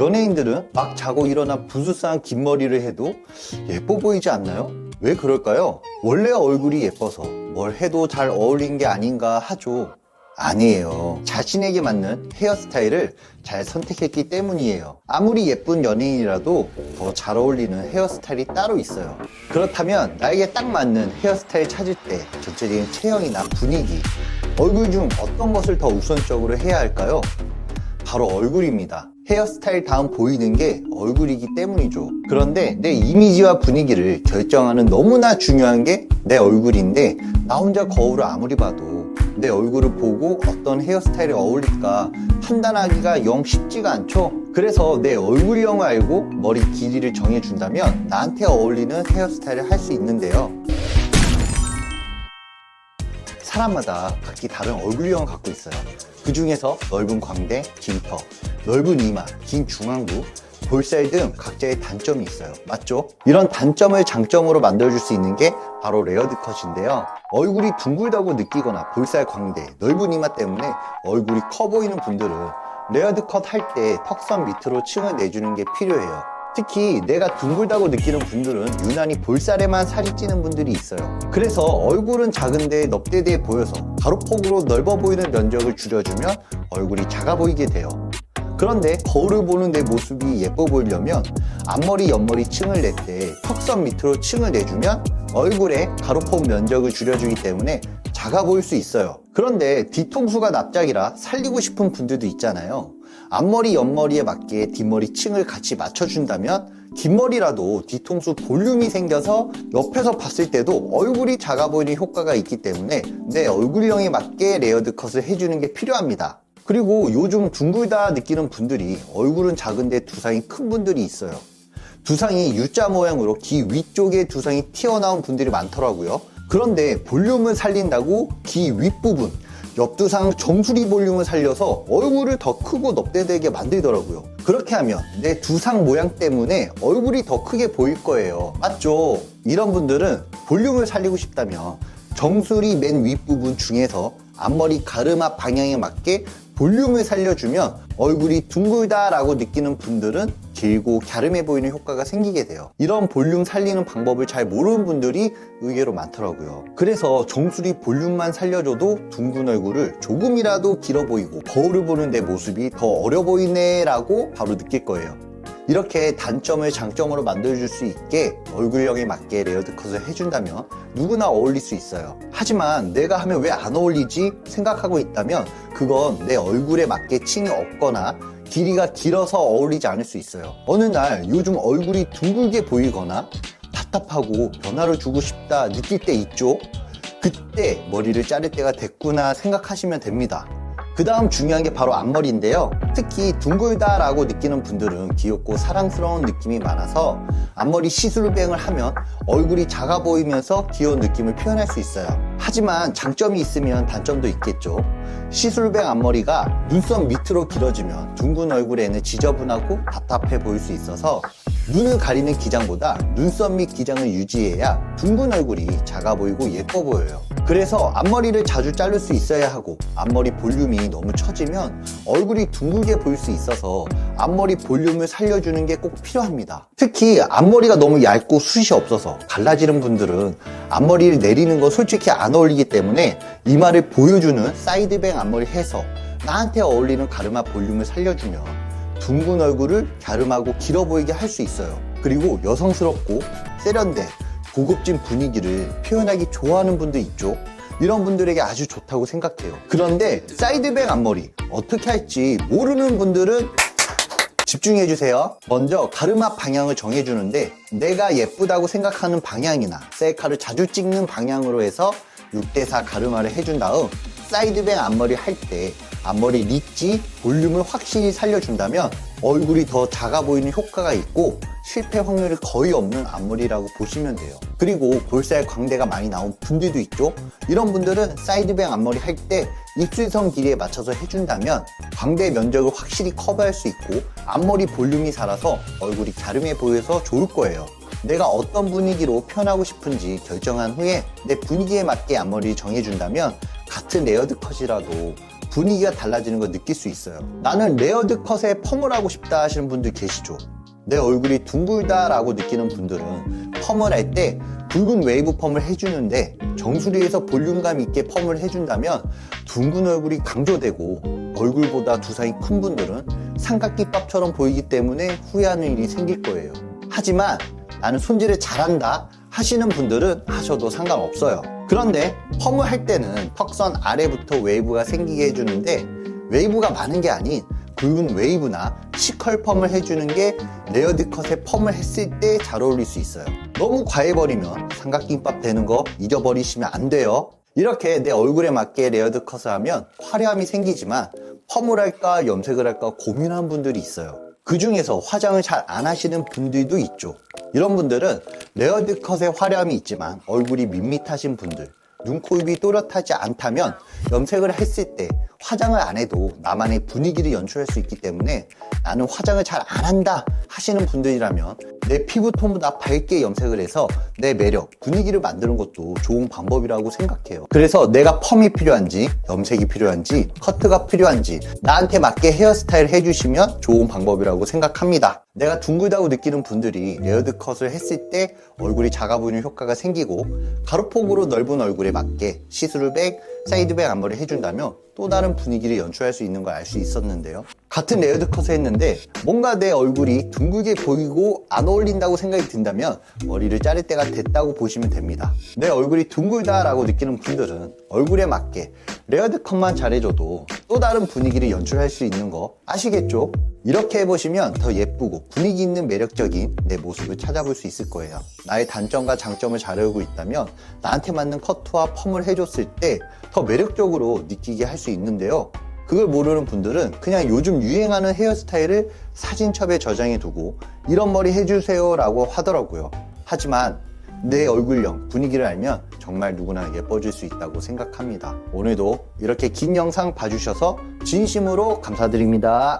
연예인들은 막 자고 일어나 부스스한 긴 머리를 해도 예뻐 보이지 않나요? 왜 그럴까요? 원래 얼굴이 예뻐서 뭘 해도 잘 어울린 게 아닌가 하죠. 아니에요. 자신에게 맞는 헤어스타일을 잘 선택했기 때문이에요. 아무리 예쁜 연예인이라도 더 잘 어울리는 헤어스타일이 따로 있어요. 그렇다면 나에게 딱 맞는 헤어스타일 찾을 때 전체적인 체형이나 분위기, 얼굴 중 어떤 것을 더 우선적으로 해야 할까요? 바로 얼굴입니다. 헤어스타일 다음 보이는 게 얼굴이기 때문이죠. 그런데 내 이미지와 분위기를 결정하는 너무나 중요한 게 내 얼굴인데, 나 혼자 거울을 아무리 봐도 내 얼굴을 보고 어떤 헤어스타일이 어울릴까 판단하기가 영 쉽지가 않죠. 그래서 내 얼굴형을 알고 머리 길이를 정해준다면 나한테 어울리는 헤어스타일을 할 수 있는데요. 사람마다 각기 다른 얼굴형을 갖고 있어요. 그 중에서 넓은 광대, 긴 턱, 넓은 이마, 긴 중앙부, 볼살 등 각자의 단점이 있어요. 맞죠? 이런 단점을 장점으로 만들어줄 수 있는 게 바로 레어드 컷인데요. 얼굴이 둥글다고 느끼거나 볼살 광대, 넓은 이마 때문에 얼굴이 커 보이는 분들은 레어드 컷 할 때 턱선 밑으로 층을 내주는 게 필요해요. 특히 내가 둥글다고 느끼는 분들은 유난히 볼살에만 살이 찌는 분들이 있어요. 그래서 얼굴은 작은데 넙대대해 보여서 가로폭으로 넓어 보이는 면적을 줄여주면 얼굴이 작아 보이게 돼요. 그런데 거울을 보는 내 모습이 예뻐 보이려면 앞머리, 옆머리 층을 낼 때 턱선 밑으로 층을 내주면 얼굴의 가로폭 면적을 줄여주기 때문에 작아 보일 수 있어요. 그런데 뒤통수가 납작이라 살리고 싶은 분들도 있잖아요. 앞머리, 옆머리에 맞게 뒷머리 층을 같이 맞춰준다면 긴 머리라도 뒤통수 볼륨이 생겨서 옆에서 봤을 때도 얼굴이 작아 보이는 효과가 있기 때문에 내 얼굴형에 맞게 레이어드 컷을 해주는 게 필요합니다. 그리고 요즘 둥글다 느끼는 분들이 얼굴은 작은데 두상이 큰 분들이 있어요. 두상이 U자 모양으로 귀 위쪽에 두상이 튀어나온 분들이 많더라고요. 그런데 볼륨을 살린다고 귀 윗부분, 옆두상 정수리 볼륨을 살려서 얼굴을 더 크고 넙대대게 만들더라고요. 그렇게 하면 내 두상 모양 때문에 얼굴이 더 크게 보일 거예요. 맞죠? 이런 분들은 볼륨을 살리고 싶다면 정수리 맨 윗부분 중에서 앞머리 가르마 방향에 맞게 볼륨을 살려주면 얼굴이 둥글다 라고 느끼는 분들은 길고 갸름해 보이는 효과가 생기게 돼요. 이런 볼륨 살리는 방법을 잘 모르는 분들이 의외로 많더라고요. 그래서 정수리 볼륨만 살려줘도 둥근 얼굴을 조금이라도 길어 보이고 거울을 보는 내 모습이 더 어려 보이네 라고 바로 느낄 거예요. 이렇게 단점을 장점으로 만들어줄 수 있게 얼굴형에 맞게 레이어드 컷을 해준다면 누구나 어울릴 수 있어요. 하지만 내가 하면 왜 안 어울리지 생각하고 있다면 그건 내 얼굴에 맞게 층이 없거나 길이가 길어서 어울리지 않을 수 있어요. 어느 날 요즘 얼굴이 둥글게 보이거나 답답하고 변화를 주고 싶다 느낄 때 있죠? 그때 머리를 자를 때가 됐구나 생각하시면 됩니다. 그 다음 중요한 게 바로 앞머리인데요. 특히 둥글다 라고 느끼는 분들은 귀엽고 사랑스러운 느낌이 많아서 앞머리 시술뱅을 하면 얼굴이 작아 보이면서 귀여운 느낌을 표현할 수 있어요. 하지만 장점이 있으면 단점도 있겠죠. 시술뱅 앞머리가 눈썹 밑으로 길어지면 둥근 얼굴에는 지저분하고 답답해 보일 수 있어서 눈을 가리는 기장보다 눈썹 밑 기장을 유지해야 둥근 얼굴이 작아 보이고 예뻐 보여요. 그래서 앞머리를 자주 자를 수 있어야 하고 앞머리 볼륨이 너무 처지면 얼굴이 둥글게 보일 수 있어서 앞머리 볼륨을 살려주는 게 꼭 필요합니다. 특히 앞머리가 너무 얇고 숱이 없어서 갈라지는 분들은 앞머리를 내리는 거 솔직히 안 어울리기 때문에 이마를 보여주는 사이드뱅 앞머리 해서 나한테 어울리는 가르마 볼륨을 살려주면 둥근 얼굴을 갸름하고 길어 보이게 할 수 있어요. 그리고 여성스럽고 세련된 고급진 분위기를 표현하기 좋아하는 분들 있죠? 이런 분들에게 아주 좋다고 생각해요. 그런데 사이드뱅 앞머리 어떻게 할지 모르는 분들은 집중해주세요. 먼저 가르마 방향을 정해주는데 내가 예쁘다고 생각하는 방향이나 셀카를 자주 찍는 방향으로 해서 6대4 가르마를 해준 다음 사이드뱅 앞머리 할 때 앞머리 리치, 볼륨을 확실히 살려준다면 얼굴이 더 작아 보이는 효과가 있고 실패 확률이 거의 없는 앞머리라고 보시면 돼요. 그리고 볼살 광대가 많이 나온 분들도 있죠. 이런 분들은 사이드뱅 앞머리 할 때 입술선 길이에 맞춰서 해준다면 광대 면적을 확실히 커버할 수 있고 앞머리 볼륨이 살아서 얼굴이 갸름해 보여서 좋을 거예요. 내가 어떤 분위기로 표현하고 싶은지 결정한 후에 내 분위기에 맞게 앞머리를 정해준다면 같은 레이어드 컷이라도 분위기가 달라지는 거 느낄 수 있어요. 나는 레어드 컷에 펌을 하고 싶다 하시는 분들 계시죠? 내 얼굴이 둥글다 라고 느끼는 분들은 펌을 할 때 붉은 웨이브 펌을 해주는데 정수리에서 볼륨감 있게 펌을 해준다면 둥근 얼굴이 강조되고 얼굴보다 두상이 큰 분들은 삼각김밥처럼 보이기 때문에 후회하는 일이 생길 거예요. 하지만 나는 손질을 잘한다 하시는 분들은 하셔도 상관없어요. 그런데 펌을 할 때는 턱선 아래부터 웨이브가 생기게 해주는데 웨이브가 많은 게 아닌 굵은 웨이브나 시컬 펌을 해주는 게 레어드 컷에 펌을 했을 때 잘 어울릴 수 있어요. 너무 과해버리면 삼각김밥 되는 거 잊어버리시면 안 돼요. 이렇게 내 얼굴에 맞게 레어드 컷을 하면 화려함이 생기지만 펌을 할까 염색을 할까 고민하는 분들이 있어요. 그 중에서 화장을 잘 안 하시는 분들도 있죠. 이런 분들은 레어드 컷에 화려함이 있지만 얼굴이 밋밋하신 분들, 눈, 코, 입이 또렷하지 않다면 염색을 했을 때 화장을 안 해도 나만의 분위기를 연출할 수 있기 때문에 나는 화장을 잘 안 한다 하시는 분들이라면 내 피부톤보다 밝게 염색을 해서 내 매력, 분위기를 만드는 것도 좋은 방법이라고 생각해요. 그래서 내가 펌이 필요한지, 염색이 필요한지, 커트가 필요한지 나한테 맞게 헤어스타일 해주시면 좋은 방법이라고 생각합니다. 내가 둥글다고 느끼는 분들이 레어드 컷을 했을 때 얼굴이 작아 보이는 효과가 생기고 가로폭으로 넓은 얼굴에 맞게 시스루백, 사이드백 앞머리 해준다면 또 다른 분위기를 연출할 수 있는 걸 알 수 있었는데요. 같은 레어드 컷을 했는데 뭔가 내 얼굴이 둥글게 보이고 안 어울린다고 생각이 든다면 머리를 자를 때가 됐다고 보시면 됩니다. 내 얼굴이 둥글다 라고 느끼는 분들은 얼굴에 맞게 레어드 컷만 잘해줘도 또 다른 분위기를 연출할 수 있는 거 아시겠죠? 이렇게 해보시면 더 예쁘고 분위기 있는 매력적인 내 모습을 찾아볼 수 있을 거예요. 나의 단점과 장점을 잘 알고 있다면 나한테 맞는 커트와 펌을 해줬을 때 더 매력적으로 느끼게 할 수 있는데요. 그걸 모르는 분들은 그냥 요즘 유행하는 헤어스타일을 사진첩에 저장해 두고 이런 머리 해주세요 라고 하더라고요. 하지만 내 얼굴형, 분위기를 알면 정말 누구나 예뻐질 수 있다고 생각합니다. 오늘도 이렇게 긴 영상 봐주셔서 진심으로 감사드립니다.